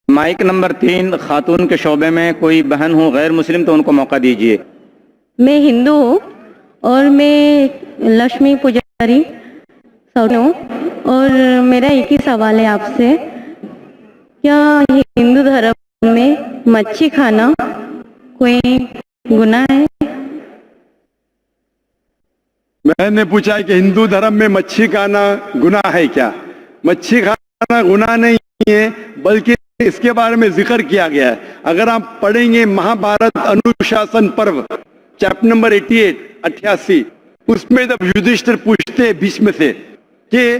Mic number 3 خاتون کے شعبے میں کوئی بہن ہو غیر مسلم تو ان کو موقع دیجیے. میں ہندو ہوں اور میں لکشمی پجاری ہوں، اور میرا ایک ہی سوال ہے آپ سے، کیا ہندو دھرم میں مچھی کھانا کوئی گناہ ہے؟ میں نے پوچھا ہے کہ ہندو دھرم میں مچھی کھانا گناہ ہے کیا؟ مچھی کھانا گناہ نہیں ہے، بلکہ اس کے بارے میں ذکر کیا گیا ہے. اگر آپ پڑھیں گے مہابھارت انوشاسن پرو چیپٹر نمبر 88 اس میں جب یدھشٹر پوچھتے ہیں بھیشم سے کہ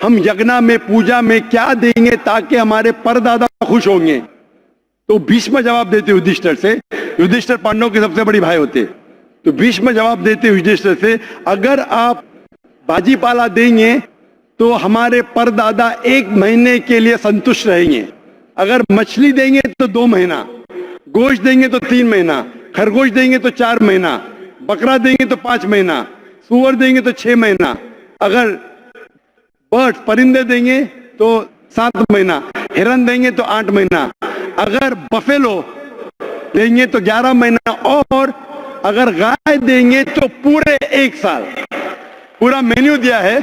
ہم یگنا میں پوجا میں کیا دیں گے تاکہ ہمارے پردادا خوش ہوں گے، تو بھیشم جواب دیتے یدھشٹر سے. یدھشٹر پانڈووں کے سب سے بڑی بھائی ہوتے، تو بھیشم جواب دیتے یدھشٹر سے اگر آپ بھاجی پالا دیں گے تو ہمارے پردادا 1 مہینے کے لیے سنتشٹ رہیں گے. اگر مچھلی دیں گے تو 2 مہینہ، گوشت دیں گے تو 3 مہینہ، خرگوش دیں گے تو 4 مہینہ، بکرا دیں گے تو 5 مہینہ، سور دیں گے تو 6 مہینہ، اگر برڈ پرندے دیں گے تو 7 مہینہ، ہرن دیں گے تو 8 مہینہ، اگر بفیلو دیں گے تو 11 مہینہ، اور اگر گائے دیں گے تو پورے 1 سال. پورا مینیو دیا ہے،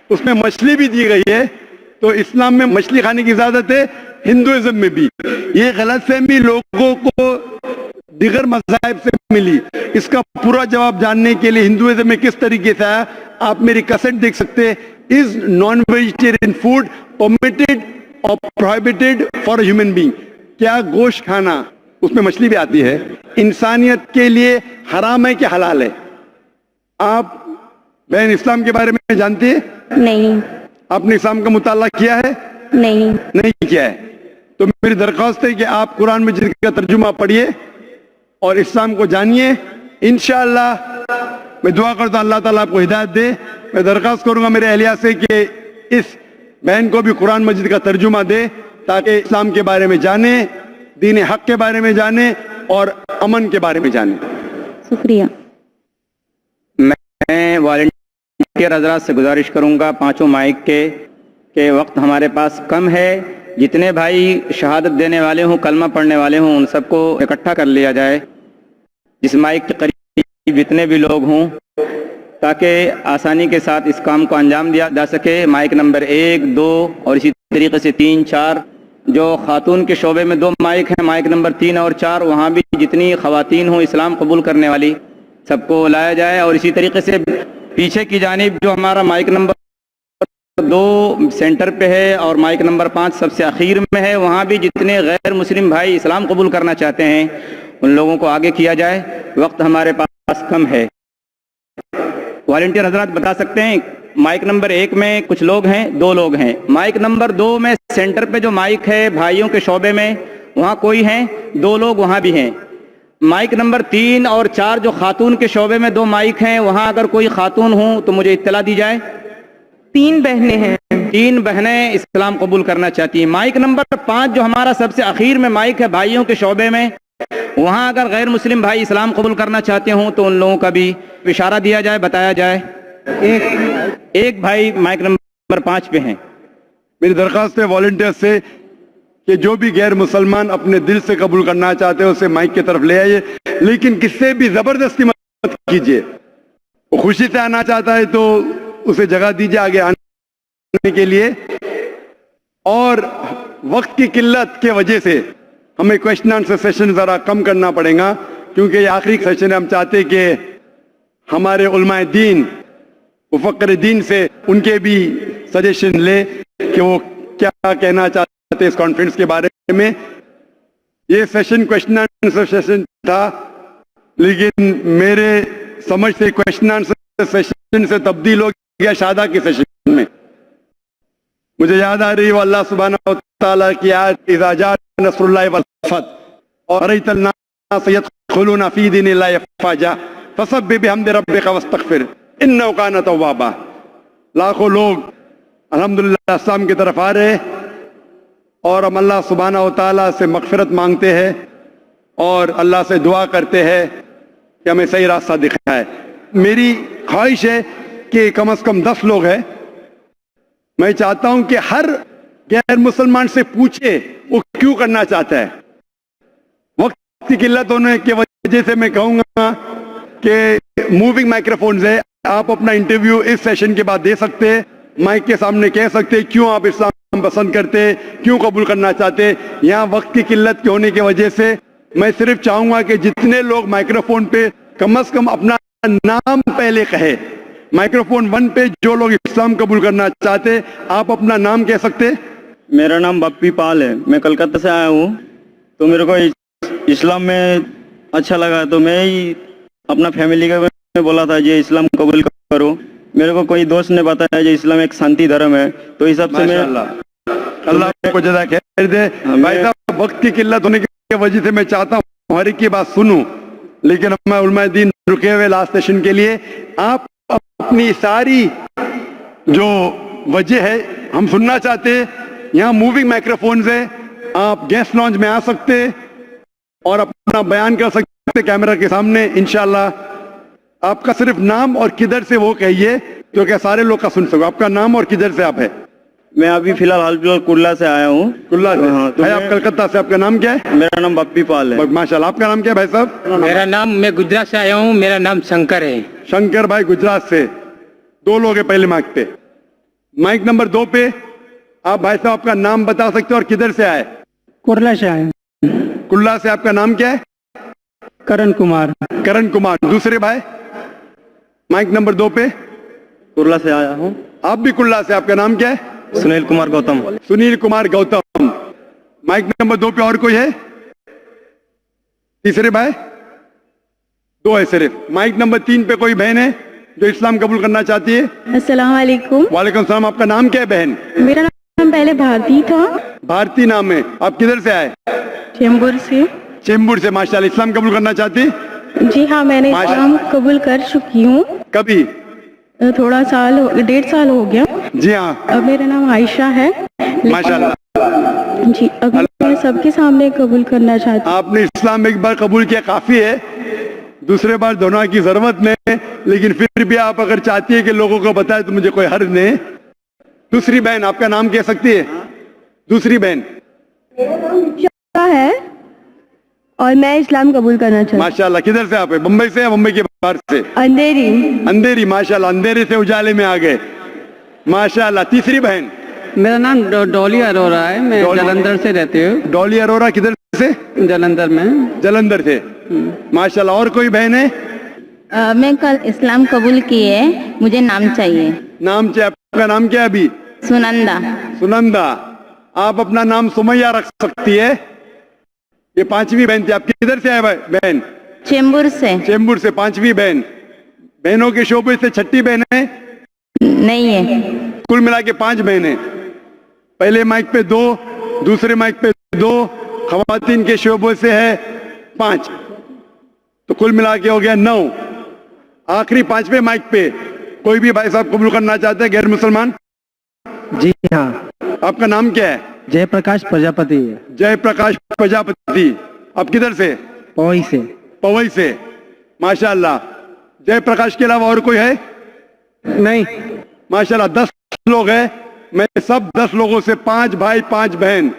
اس میں مچھلی بھی دی گئی ہے. تو اسلام میں مچھلی کھانے کی اجازت ہے، ہندوازم میں بھی. یہ غلط فہمی لوگوں کو دیگر مذاہب سے ملی. اس کا پورا جواب جاننے کے لیے ہندوازم میں کس طریقے سے آیا آپ میری کیسٹ دیکھ سکتے ہیں. از نان ویجیٹیرین فوڈ پرمیٹڈ اور پروہیبٹڈ فار ہیومن بینگ؟ کیا گوشت کھانا، اس میں مچھلی بھی آتی ہے، انسانیت کے لیے حرام ہے کہ حلال ہے؟ آپ بہن اسلام کے بارے میں جانتے ہیں؟ نہیں. آپ نے اسلام کا مطالعہ کیا ہے؟ نہیں کیا ہے. تو میری درخواست ہے کہ آپ قرآن مجید کا ترجمہ پڑھیے اور اسلام کو جانیے. انشاءاللہ میں دعا کرتا ہوں اللہ تعالیٰ آپ کو ہدایت دے. میں درخواست کروں گا میرے اہلیہ سے کہ اس بہن کو بھی قرآن مجید کا ترجمہ دے تاکہ اسلام کے بارے میں جانے، دین حق کے بارے میں جانے اور امن کے بارے میں جانے. شکریہ. میں والنٹیئر حضرات سے گزارش کروں گا 5 مائک کے وقت ہمارے پاس کم ہے. جتنے بھائی شہادت دینے والے ہوں، کلمہ پڑھنے والے ہوں، ان سب کو اکٹھا کر لیا جائے جس مائک کے قریب جتنے بھی لوگ ہوں، تاکہ آسانی کے ساتھ اس کام کو انجام دیا جا سکے. مائک نمبر 1، 2 اور اسی طریقے سے 3، 4. جو خاتون کے شعبے میں 2 مائک ہیں، مائک نمبر 3 اور 4، وہاں بھی جتنی خواتین ہوں اسلام قبول کرنے والی سب کو لایا جائے. اور اسی طریقے سے پیچھے کی جانب جو ہمارا مائک نمبر 2 سینٹر پہ ہے اور مائک نمبر 5 سب سے اخیر میں ہے، وہاں بھی جتنے غیر مسلم بھائی اسلام قبول کرنا چاہتے ہیں ان لوگوں کو آگے کیا جائے. وقت ہمارے پاس کم ہے. والنٹیئر حضرات بتا سکتے ہیں مائک نمبر 1 میں کچھ لوگ ہیں، 2 لوگ ہیں. مائک نمبر 2 میں سینٹر پہ جو مائک ہے بھائیوں کے شعبے میں وہاں کوئی ہیں، 2 لوگ وہاں بھی ہیں. مائک نمبر 3 اور 4 جو خاتون کے شعبے میں 2 مائک ہیں، وہاں اگر کوئی خاتون ہوں تو مجھے اطلاع دی جائے. 3 بہنیں ہیں. 3 بہنیں اسلام قبول کرنا چاہتی ہیں. مائک نمبر 5 جو ہمارا سب سے اخیر میں مائک ہے بھائیوں کے شعبے میں، وہاں اگر غیر مسلم بھائی اسلام قبول کرنا چاہتے ہوں تو ان لوگوں کا بھی اشارہ دیا جائے، بتایا جائے. ایک بھائی مائک نمبر 5 پہ ہیں. میری درخواست ہے والنٹیئر سے کہ جو بھی غیر مسلمان اپنے دل سے قبول کرنا چاہتے ہیں اسے مائک کی طرف لے آئیے، لیکن کس سے بھی زبردستی مت کیجیے. وہ خوشی سے آنا چاہتا ہے تو اسے جگہ دیجیے آگے آنے کے لیے. اور وقت کی قلت کی وجہ سے ہمیں کویشچن آنسر سیشن ذرا کم کرنا پڑے گا، کیونکہ یہ آخری سیشن ہے. ہم چاہتے ہیں کہ ہمارے علماء دین، مفکر دین سے ان کے بھی سجیشن لے کہ وہ کیا کہنا چاہتے ہیں اس کانفرنس کے بارے میں. یہ سیشن کویشچن آنسر سیشن تھا، لیکن میرے سمجھ سے کویشچن آنسر سیشن سے تبدیل ہو گیا شادہ کے سیشن میں. مجھے یاد آ رہی ہے اللہ سبحانہ و تعالیٰ کی آیت اذا جاء نصر اللہ والفتح ورأيت الناس يدخلون في دين الله افواجا فسبح بحمد ربك واستغفر انه كان توابا. لاکھوں لوگ الحمدللہ اسلام کی طرف آ رہے اور ہم اللہ سبحانہ و تعالیٰ سے مغفرت مانگتے ہیں اور اللہ سے دعا کرتے ہیں کہ ہمیں صحیح راستہ دکھائے. میری خواہش ہے کہ کم از کم 10 لوگ ہیں. میں چاہتا ہوں کہ ہر غیر مسلمان سے پوچھے वो क्यों करना चाहता है? वक्त की किल्लत होने की वजह से मैं कहूँगा कि मूविंग माइक्रोफोन्स है, आप अपना इंटरव्यू इस सेशन के बाद दे सकते हैं, माइक के सामने कह सकते हैं क्यों आप इस्लाम पसंद करते, क्यों कबूल करना चाहते। यहाँ वक्त की किल्लत के होने की वजह से मैं सिर्फ चाहूँगा कि जितने लोग माइक्रोफोन पे कम से कम अपना नाम पहले कहे। माइक्रोफोन 1 पे जो लोग इस्लाम कबूल करना चाहते, आप अपना नाम कह सकते। मेरा नाम बप्पी पाल है, मैं कलकत्ता से आया हूँ। तो मेरे को इस्लाम में अच्छा लगा, तो मैं ही अपना फैमिली का में बोला था ये इस्लाम कबूल करो। मेरे को कोई दोस्त ने बताया ये इस्लाम एक शांति धर्म है, तो इस हिसाब से मैं अल्लाह आपको जज़ा खैर दे। भाई साहब, वक्त की किल्लत होने की वजह से मैं चाहता हूँ हर एक की बात सुनूं, लेकिन मैं उलमाए दीन रुके हुए लास्ट सेशन के लिए आप अपनी सारी जो वजह है हम सुनना चाहते। यहाँ मूविंग माइक्रोफोन्स है, आप गेस्ट लॉन्च में आ सकते और अपना बयान कर सकते कैमरा के सामने। इंशाल्लाह आपका सिर्फ नाम और किधर से वो कहिए क्योंकि सारे लोग का सुन सको। आपका नाम और किधर से आप है? मैं अभी फिलहाल हाल फिलहाल कुल्ला से आया हूँ। कुल्ला से? हाँ, तो भाई आप कलकत्ता से, आपका नाम क्या है? मेरा नाम बप्पी पाल है। माशाल्लाह, आपका नाम क्या है भाई साहब? मेरा नाम, मैं गुजरात से आया हूँ, मेरा नाम शंकर है। शंकर भाई गुजरात से। 2 लोग हैं पहले माइक पे। माइक नंबर 2 पे आप भाई साहब अपना नाम बता सकते हो और किधर से आए? कुर्ला से आया हूँ। कुल्ला से। आपका नाम क्या है? करण कुमार। करण कुमार। दूसरे भाई माइक नंबर 2 पे। कुर्ला से आया हूँ। आप भी कुल्ला से। आपका नाम क्या है? सुनील कुमार गौतम। सुनील कुमार गौतम। माइक नंबर 2 पे और कोई है? तीसरे भाई? 2 है सिर्फ। माइक नंबर 3 पे कोई बहन है जो इस्लाम कबूल करना चाहती है? अस्सलाम वालेकुम। वालेकुम सलाम। आपका नाम क्या है बहन? मेरा नाम पहले भारती था। भारती नाम है। आप किधर से आए? चेंबूर से। चेंबूर से। माशाल्लाह, इस्लाम कबूल करना चाहती? जी हाँ, मैंने इस्लाम कबूल कर चुकी हूँ। कभी? थोड़ा साल 1.5 साल हो गया। जी हाँ। अब मेरा नाम आयशा है। माशाल्लाह। जी, अब मैं सबके सामने कबूल करना चाहती हूँ। आपने इस्लाम एक बार कबूल किया काफी है, दूसरे बार दोनों की जरूरत नहीं, लेकिन फिर भी आप अगर चाहती है कि लोगों को बताए तो मुझे कोई हर्ज नहीं। दूसरी बहन, आपका नाम कह सकती है? दूसरी बहन है और मैं इस्लाम कबूल करना चाहती हूँ। माशाल्लाह। किधर से आप है? मुंबई से या मुंबई के बाहर से? अंधेरी। अंधेरी। माशाल्लाह, अंधेरे से उजाले में आ गए। माशाल्लाह। तीसरी बहन? मेरा नाम डॉली अरोरा है, मैं जलंधर से रहती हूँ। डॉली अरोरा। किधर से? जलंधर में। जलंधर से। माशाल्लाह। और कोई बहन है? मैं कल इस्लाम कबूल किए, मुझे नाम चाहिए। नाम चाहिए। आपका नाम क्या है अभी? सुनंदा। सुनंदा। आप अपना नाम सुमैया रख सकती है। ये 5वीं बहन थी। आप किधर से आए बहन? चेंबूर से। चेंबूर से। 5वीं बहन। बहनों के शोबे से छठी बहन है? नहीं है। कुल मिला के 5 बहनें। पहले माइक पे 2, दूसरे माइक पे 2, खवातीन के शोबों से है 5, तो कुल मिला के हो गया 9। आखिरी 5वें माइक पे कोई भी भाई साहब कबूल करना चाहते हैं गैर मुसलमान? जी हाँ। आपका नाम क्या है? जयप्रकाश प्रजापति है। जयप्रकाश प्रजापति। आप किधर से? पवई से। पवई से। माशाल्लाह। जयप्रकाश के अलावा और कोई है? नहीं। माशाल्लाह। 10 लोग हैं। मैं सब 10 लोगों से 5 भाई 5 बहन।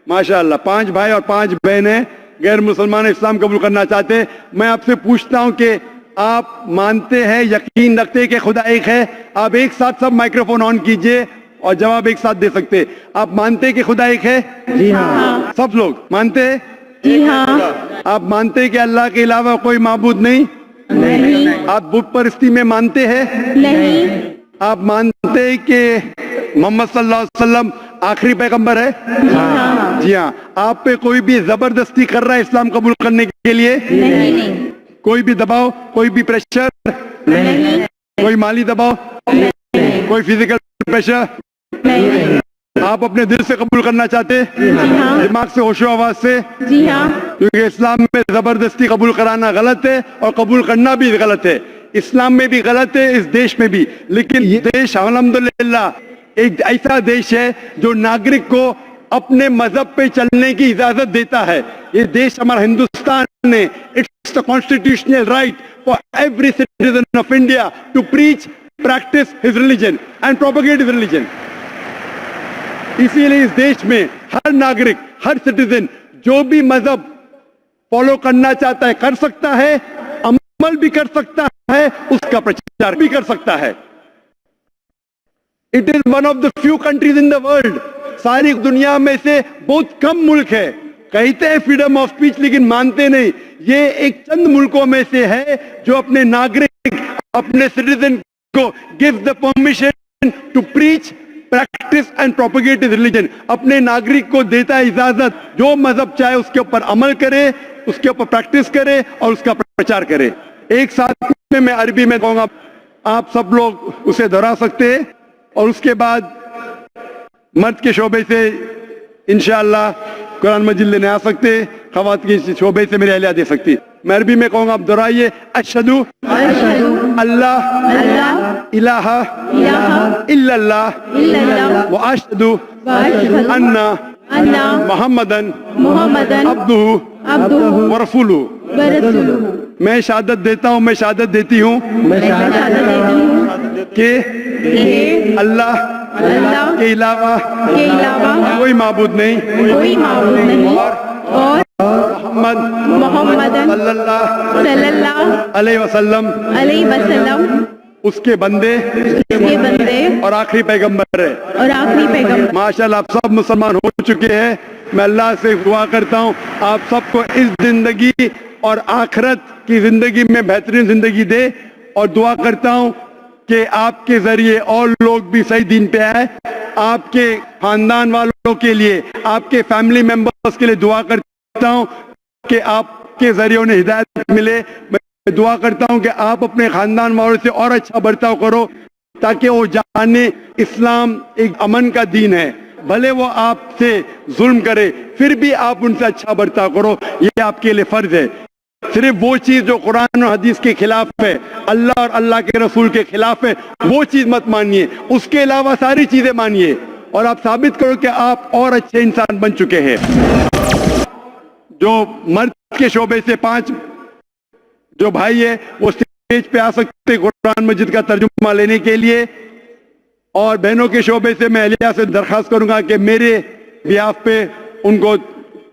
माशाल्लाह, 5 भाई और 5 बहनें गैर मुसलमान इस्लाम कबूल करना चाहते हैं। मैं आपसे पूछता हूं कि आप मानते हैं, यकीन रखते हैं कि खुदा एक है? आप एक साथ सब माइक्रोफोन ऑन कीजिए और जवाब एक साथ दे सकते हैं। आप मानते हैं कि खुदा एक है? जी हाँ। सब लोग मानते हैं? जी हाँ। आप मानते हैं कि अल्लाह के अलावा कोई माबूद नहीं? नहीं। आप बुत परस्ती में मानते हैं? नहीं। आप मानते हैं कि मोहम्मद सल्लल्लाहु अलैहि वसल्लम आखिरी पैगंबर है? हाँ। जी हाँ। आप पे कोई भी जबरदस्ती कर रहा है इस्लाम कबूल करने के लिए? नहीं। कोई भी दबाव, कोई भी प्रेशर? नहीं। कोई माली दबाव? कोई फिजिकल प्रेशर? नहीं। आप अपने दिल से कबूल करना चाहते हैं? दिमाग से, होशो आवाज से? जी हाँ। क्योंकि इस्लाम में जबरदस्ती कबूल कराना गलत है और कबूल करना भी गलत है। इस्लाम में भी गलत है, इस देश में भी। लेकिन ये देश अल्हम्दुलिल्लाह एक ऐसा देश है जो नागरिक को अपने मजहब पे चलने की इजाजत देता है। ये देश हमारा हिंदुस्तान ने, it's the constitutional right for every citizen of India to preach, practice his religion and propagate his religion. इसीलिए इस देश में हर नागरिक, हर सिटीजन जो भी मजहब फॉलो करना चाहता है कर सकता है, अमल भी कर सकता है, उसका प्रचार भी कर सकता है। It is one of the few countries in the world, सारी दुनिया में से बहुत कम मुल्क है, कहते हैं फ्रीडम ऑफ स्पीच लेकिन मानते नहीं। ये एक चंद मुल्कों में से है जो अपने नागरिक, अपने सिटीजन को give the permission to preach, practice and propagate his religion. अपने नागरिक को देता है इजाजत, जो मजहब चाहे उसके ऊपर अमल करे, उसके ऊपर प्रैक्टिस करे और उसका प्रचार करे। एक साथ में मैं अरबी में कहूंगा, आप सब लोग उसे दोहरा सकते हैं और उसके बाद मर्द के शोबे से इंशाअल्लाह कुरान मजीद लेने आ सकते, खवातीन के शोबे से मेरी अहलिया दे सकती। मैं अरबी में कहूंगा, आप दोहराइए, अशहदु अल्लाह इलाहा इल्लल्लाह व अशहदु अन्ना मुहम्मदन अब्दुहु व रसूलुहु। मैं शहादत देता हूँ, मैं शहादत देती हूँ कि अल्लाह के अलावा कोई माबूद नहीं और मोहम्मद सल्लल्लाहु अलैहि वसल्लम उसके बंदे और आखिरी पैगंबर है। माशाअल्लाह आप सब मुसलमान हो चुके हैं। मैं अल्लाह से दुआ करता हूँ आप सबको इस जिंदगी और आखिरत की जिंदगी में बेहतरीन जिंदगी दे, और दुआ करता हूँ कि आपके जरिए और लोग भी सही दीन पे आए। आपके खानदान वालों के लिए, आपके फैमिली मेंबर्स के लिए दुआ करता हूँ कि आपके जरिए उन्हें हिदायत मिले। मैं दुआ करता हूँ कि आप अपने खानदान वालों से और अच्छा बर्ताव करो ताकि वो जाने इस्लाम एक अमन का दीन है। भले वो आपसे जुल्म करे फिर भी आप उनसे अच्छा बर्ताव करो, ये आपके लिए फर्ज है। सिर्फ वो चीज जो कुरान और हदीस के खिलाफ है, अल्लाह और अल्लाह के रसूल के खिलाफ है, वो चीज मत मानिए। उसके अलावा सारी चीजें मानिए और आप साबित करो कि आप और अच्छे इंसान बन चुके हैं। जो मर्द के शोबे से 5 जो भाई है वो स्टेज पे आ सकते कुरान मजीद का तर्जुमा लेने के लिए, और बहनों के शोबे से मैं अहलिया से दरखास्त करूंगा कि मेरे बिहाफ पे उनको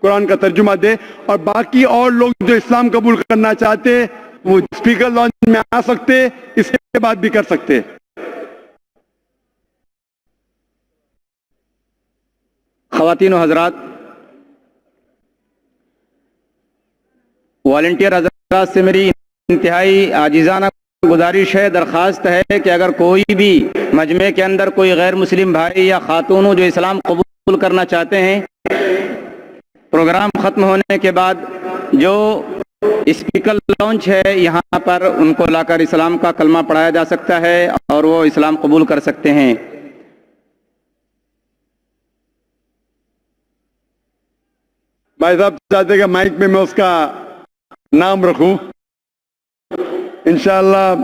कुरान का तर्जुमा दे, और बाकी और लोग जो इस्लाम कबूल करना चाहते वो स्पीकर लॉन्च में आ सकते, इसके बाद भी कर सकते। ख़वातीन और हज़रात, वॉलंटियर हज़रात से मेरी इंतहाई आजिज़ाना गुजारिश है, दरख्वास्त है कि अगर कोई भी मजमे के अंदर कोई गैर मुस्लिम भाई या खातून हो जो इस्लाम कबूल करना चाहते हैं, प्रोग्राम ख़त्म होने के बाद जो स्पीकर लॉन्च है यहाँ पर उनको लाकर इस्लाम का कलमा पढ़ाया जा सकता है और वो इस्लाम कबूल कर सकते हैं। भाई साहब चाहते कि माइक में मैं उसका नाम रखूं, इंशाअल्लाह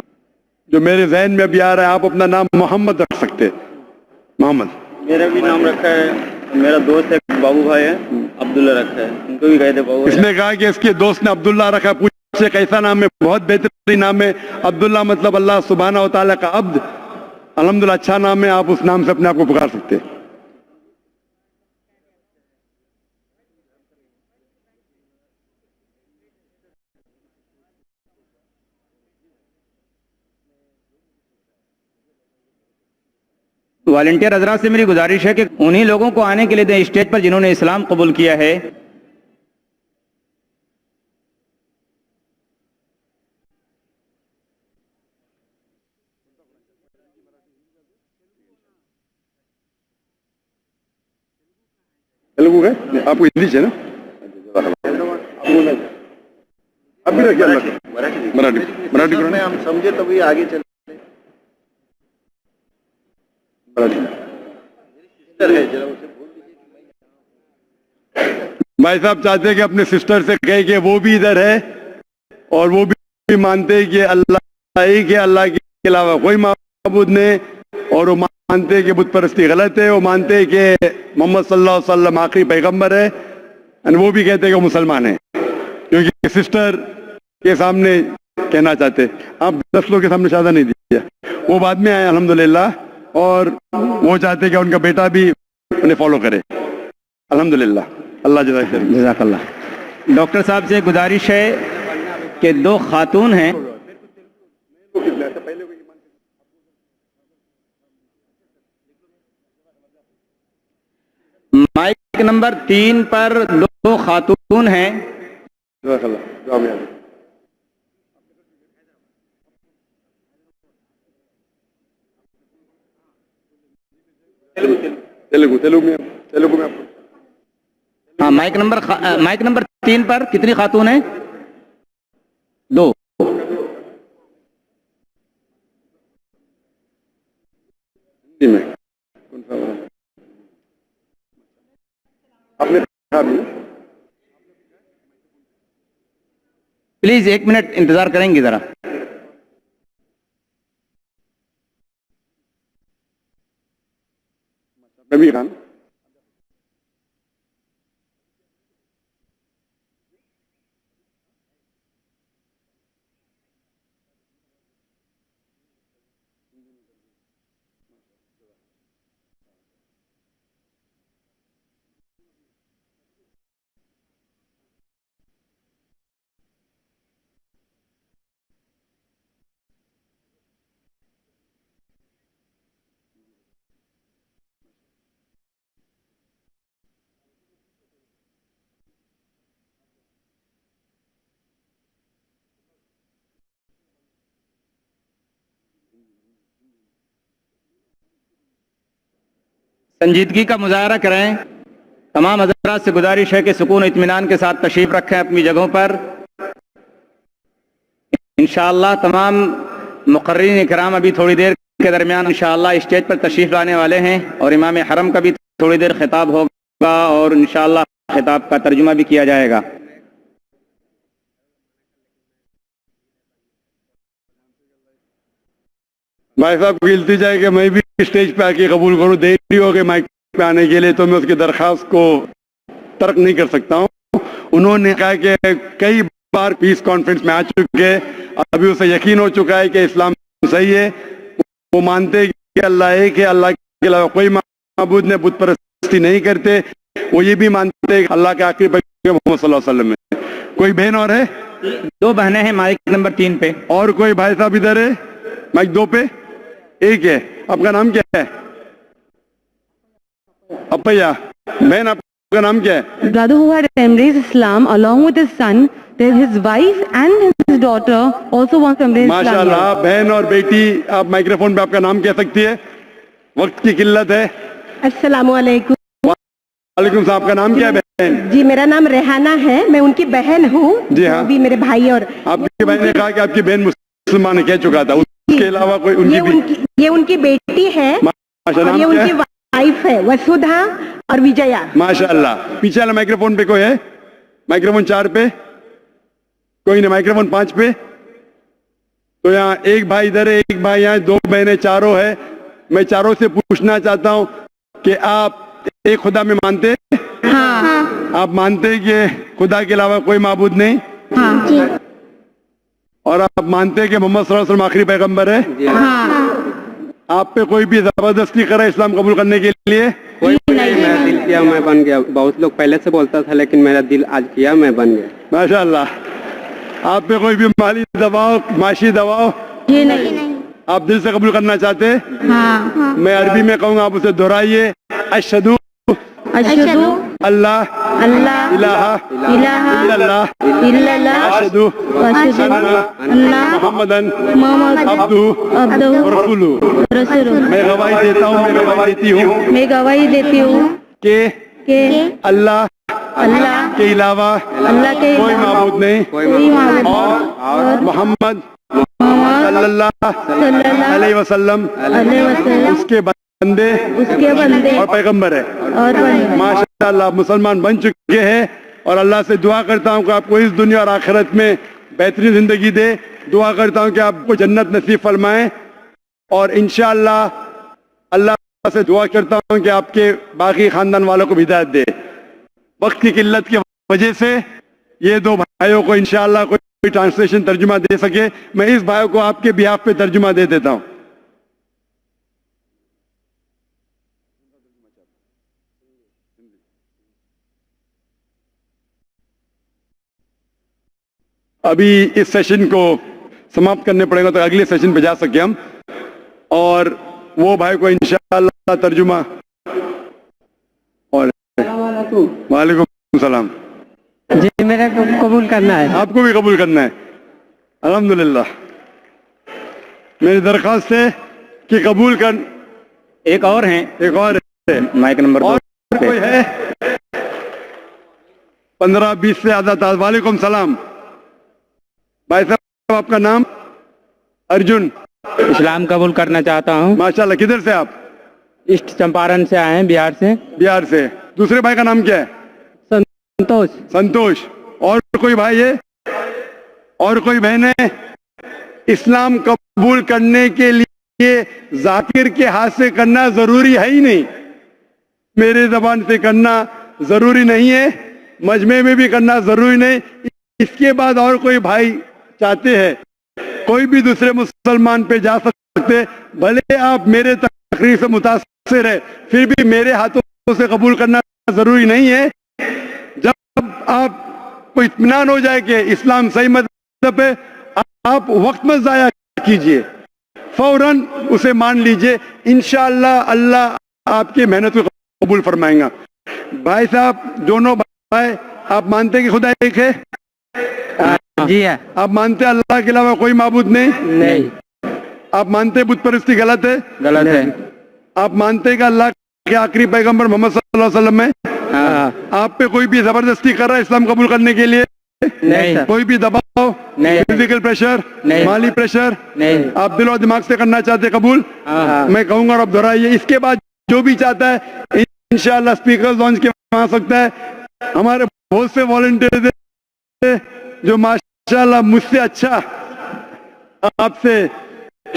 जो मेरे जहन में अभी आ रहा है, आप अपना नाम मोहम्मद रख सकते हैं। मोहम्मद मेरा भी नाम रखा है, मेरा दोस्त है बाबू भाई है, अब्दुल्ला रखा है, उनको भी कहते बाबू। इसने कहा कि इसके दोस्त ने अब्दुल्ला रखा, पूछे कैसा नाम है? बहुत बेहतरीन नाम है, अब्दुल्ला मतलब अल्लाह सुब्हाना व तआला का अब्द। अल्हम्दुलिल्लाह अच्छा नाम है, आप उस नाम से अपने आप को पुकार सकते हैं। वॉलंटियर हज़रात से मेरी गुजारिश है कि उन्हीं लोगों को आने के लिए दें स्टेज पर जिन्होंने इस्लाम कबूल किया है। तेलुगु है आपको? हिंदी से ना? अभी रखिए मराठी में हम समझे तभी आगे चले। भाई साहब चाहते हैं कि अपने सिस्टर से कहे कि वो भी इधर है और वो भी मानते हैं कि अल्लाह एक है, अल्लाह के अलावा कोई माबूद नहीं, और वो मानते हैं कि बुत परस्ती गलत है, वो मानते हैं कि मोहम्मद सल्लल्लाहु अलैहि वसल्लम आखिरी पैगंबर है, और वो भी कहते हैं कि मुसलमान है। क्योंकि सिस्टर के सामने कहना चाहते, आप 10 लोग के सामने शादा नहीं दिया, वो बाद में आए अल्हम्दुलिल्लाह, और वो चाहते कि उनका बेटा भी उन्हें फॉलो करे। अल्हम्दुलिल्लाह اللہ جزاک خیر. جزاک اللہ. ڈاکٹر صاحب سے گزارش ہے کہ 2 خاتون ہیں. مائک نمبر 3 پر 2 خاتون ہیں. جزاک اللہ. جواب یاد. تیلگو میں آپ ہاں مائک نمبر 3 پر کتنی خاتون ہیں؟ 2. پلیز 1 منٹ انتظار کریں گے ذرا. نبی خان. سنجیدگی کا مظاہرہ کریں. تمام حضرات سے گزارش ہے کہ سکون و اطمینان کے ساتھ تشریف رکھیں اپنی جگہوں پر. انشاءاللہ تمام مقررین اکرام ابھی تھوڑی دیر کے درمیان انشاءاللہ اسٹیج پر تشریف لانے والے ہیں اور امام حرم کا بھی تھوڑی دیر خطاب ہوگا اور انشاءاللہ خطاب کا ترجمہ بھی کیا جائے گا. بھائی صاحب کی التجا ہے کہ میں بھی اسٹیج پہ آ کے قبول کروں. دیری ہو گئی مائک پہ آنے کے لیے تو میں اس کی درخواست کو ترک نہیں کر سکتا ہوں. انہوں نے کہا کہ کئی بار پیس کانفرنس میں آ چکے, ابھی اسے یقین ہو چکا ہے کہ اسلام صحیح ہے. وہ مانتے کہ اللہ ایک ہے, اللہ کے علاوہ کوئی معبود نہیں, بت پرستی نہیں کرتے. وہ یہ بھی مانتے کہ اللہ کے آخری پیغمبر محمد صلی اللہ علیہ وسلم ہے. کوئی بہن اور ہے؟ 2 بہنیں ہیں مائک نمبر 3 پہ. اور کوئی بھائی صاحب ادھر ہے مائک 2 پہ؟ ایک ہے. آپ کا نام کیا ہے؟ اپیا. بہن آپ کا نام کیا ہے؟ brother who had embraced Islam along with his son, then his wife and his daughter also want to embrace ماشاء Islam. اللہ. بہن اور بیٹی آپ مائکروفون پہ آپ کا نام کہہ سکتی ہے, وقت کی قلت ہے. السلام علیکم. وعلیکم السلام. آپ کا نام کیا ہے بہن؟ جی میرا نام ریحانہ ہے, میں ان کی بہن ہوں. جی ہاں. بھی میرے بھائی اور آپ کی بہن نے کہا کہ آپ کی بہن مسلمان کہہ چکا تھا, اس کے علاوہ کوئی ان کی بھی؟ یہ ان کی بیٹی ہے ماشاء اور یہ اللہ. ان کی وائف ہے وسودھا اور وجیا. ماشاء اللہ. پیچھے والا مائکروفون پہ کوئی ہے؟ مائکروفون 4 پہ کوئی نہیں. مائکروفون 5 پہ. تو یہاں ایک بھائی ادھر ہے, ایک بھائی یہاں, 2 بہنیں, چاروں ہے. میں چاروں سے پوچھنا چاہتا ہوں کہ آپ ایک خدا میں مانتے ہیں؟ ہاں. آپ مانتے ہیں کہ خدا کے علاوہ کوئی معبود نہیں؟ ہاں. اور آپ مانتے ہیں کہ محمد صلی اللہ علیہ وسلم آخری پیغمبر ہے؟ ہاں. آپ پہ کوئی بھی زبردستی کرا اسلام قبول کرنے کے لیے؟ کوئی نہیں, میرا دل کیا میں بن گیا. بہت لوگ پہلے سے بولتا تھا لیکن میرا دل آج کیا میں بن گیا. ماشاء اللہ. آپ پہ کوئی بھی مالی دباؤ, معاشی دباؤ؟ یہ نہیں. آپ دل سے قبول کرنا چاہتے؟ ہاں. میں عربی میں کہوں گا, آپ اسے دہرائیے. اشہدو اشہدو اللہ اللہ الہ الہ الا اللہ الا اللہ اشہدو واشہدو ان محمدن عبدہ ورسولہ. میں گواہی دیتا ہوں, میں گواہی دیتی ہوں میں گواہی دیتی ہوں کہ اللہ کے علاوہ اللہ کے کوئی معبود نہیں, کوئی معبود اور محمد صلی اللہ علیہ وسلم علیہ وسلم اس کے بندے اس کے بندے اور پیغمبر ہے. اور ماشاء اللہ مسلمان بن چکے ہیں, اور اللہ سے دعا کرتا ہوں کہ آپ کو اس دنیا اور آخرت میں بہترین زندگی دے. دعا کرتا ہوں کہ آپ کو جنت نصیب فرمائیں, اور انشاءاللہ اللہ سے دعا کرتا ہوں کہ آپ کے باقی خاندان والوں کو بھی ہدایت دے. وقت کی قلت کی وجہ سے یہ 2 بھائیوں کو انشاءاللہ کوئی ٹرانسلیشن ترجمہ دے سکے, میں اس بھائی کو آپ کے بیہاف پہ ترجمہ دے دیتا ہوں. अभी इस सेशन को समाप्त करने पड़ेगा तो अगले सेशन पे जा सके हम, और वो भाई को इंशाअल्लाह तर्जुमा। और वालेकुम सलाम। जी मेरा कबूल करना है। आपको भी कबूल करना है। अल्हम्दुलिल्लाह। मेरी दरख्वास्त है कि कबूल कर। एक और हैं, एक और है, माइक नंबर और 2 कोई है? 15-20 से ज्यादा। वालेकुम सलाम। भाई साहब आपका नाम? अर्जुन। इस्लाम कबूल करना चाहता हूँ। माशाल्लाह। किधर से आप? ईस्ट चंपारण से आए हैं, बिहार से। बिहार से। दूसरे भाई का नाम क्या है? संतोष। संतोष। और कोई भाई है? और कोई बहन है? इस्लाम कबूल करने के लिए जाकिर के हाथ से करना जरूरी है ही नहीं, मेरे जबान से करना जरूरी नहीं है, मजमे में भी करना जरूरी नहीं। इसके बाद और कोई भाई चाहते हैं, कोई भी दूसरे मुसलमान पे जा सकते, भले आप मेरे तकरीर से मुतासिर है, फिर भी मेरे हाथों से कबूल करना जरूरी नहीं है। जब आपको इत्मीनान हो जाए कि इस्लाम सही मजहब है, आप वक्त मत जाया कीजिए, फौरन उसे मान लीजिए। इंशाअल्लाह अल्लाह आपकी मेहनत को कबूल फरमाएगा। भाई साहब, दोनों भाई, आप मानते हैं कि खुदा एक है? जी है। आप मानते हैं अल्लाह के अलावा कोई माबूद नहीं? नहीं। आप मानते हैं बुत परस्ती गलत है? गलत है। आप मानते हैं कि अल्लाह के आखिरी पैगंबर मोहम्मद सल्लल्लाहु अलैहि वसल्लम है? हाँ। आप पे कोई भी जबरदस्ती कर रहा है इस्लाम कबूल करने के लिए? नहीं सर। कोई भी दबाव नहीं। फिजिकल प्रेशर नहीं। माली प्रेशर नहीं। आप दिल और दिमाग से करना चाहते कबूल? हाँ। मैं कहूंगा और आप दोहराइए। इसके बाद जो भी चाहता है इंशाअल्लाह स्पीकर लॉन्च के आ सकता है। हमारे बहुत से वॉलंटियर जो माशाअल्लाह मुझसे अच्छा आपसे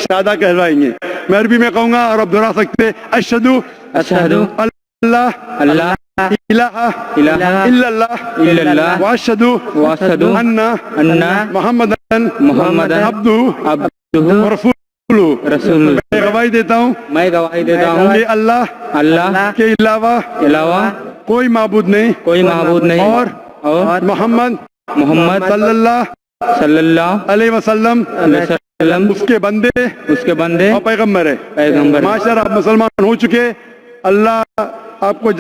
शादा कहलाएंगे। मैं अरबी में कहूंगा और आप दोहरा सकते। अशहदु अशहदु अल्लाह अल्लाह इलाहा इलाहा इल्लल्लाह इल्लल्लाह वाशहदु वाशहदु अन्ना मुहम्मदन मुहम्मदन अब्दुहु अब्दुहु व रसूलुहु। रसूल। मैं गवाही देता हूँ मैं गवाही देता हूँ कि अल्लाह अल्लाह के अलावा कोई माबूद नहीं, कोई माबूद नहीं, और मोहम्मद मोहम्मद सल्लल्लाहु अलैहि वसल्लम वसल्लम उसके उसके बंदे और पैगंबर है। पैगंबर। माशाअल्लाह आप मुसलमान हो चुके। अल्लाह आपको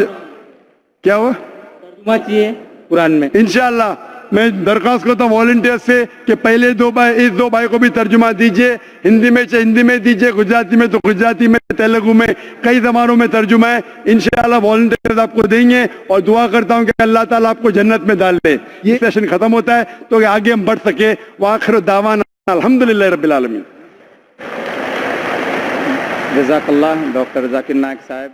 क्या हुआ? तर्जुमा चाहिए कुरान में। इंशाअल्लाह मैं दरख्वास्त करता हूँ वॉलंटियर से कि पहले इस दो भाई को भी तर्जुमा दीजिए। हिंदी में चाहे हिंदी में दीजिए, गुजराती में तो गुजराती में, तेलुगु में, कई जबानों में तर्जुमा है। इंशाअल्लाह वॉलंटियर्स आपको देंगे और दुआ करता हूँ कि अल्लाह ताला आपको जन्नत में डाल दे। ये सेशन खत्म होता है तो आगे हम बढ़ सके। वाखिर दावाना अल्हम्दुलिल्लाह रब्बिल आलमीन। जज़ाकल्लाह डॉक्टर जाकिर नायक साहब।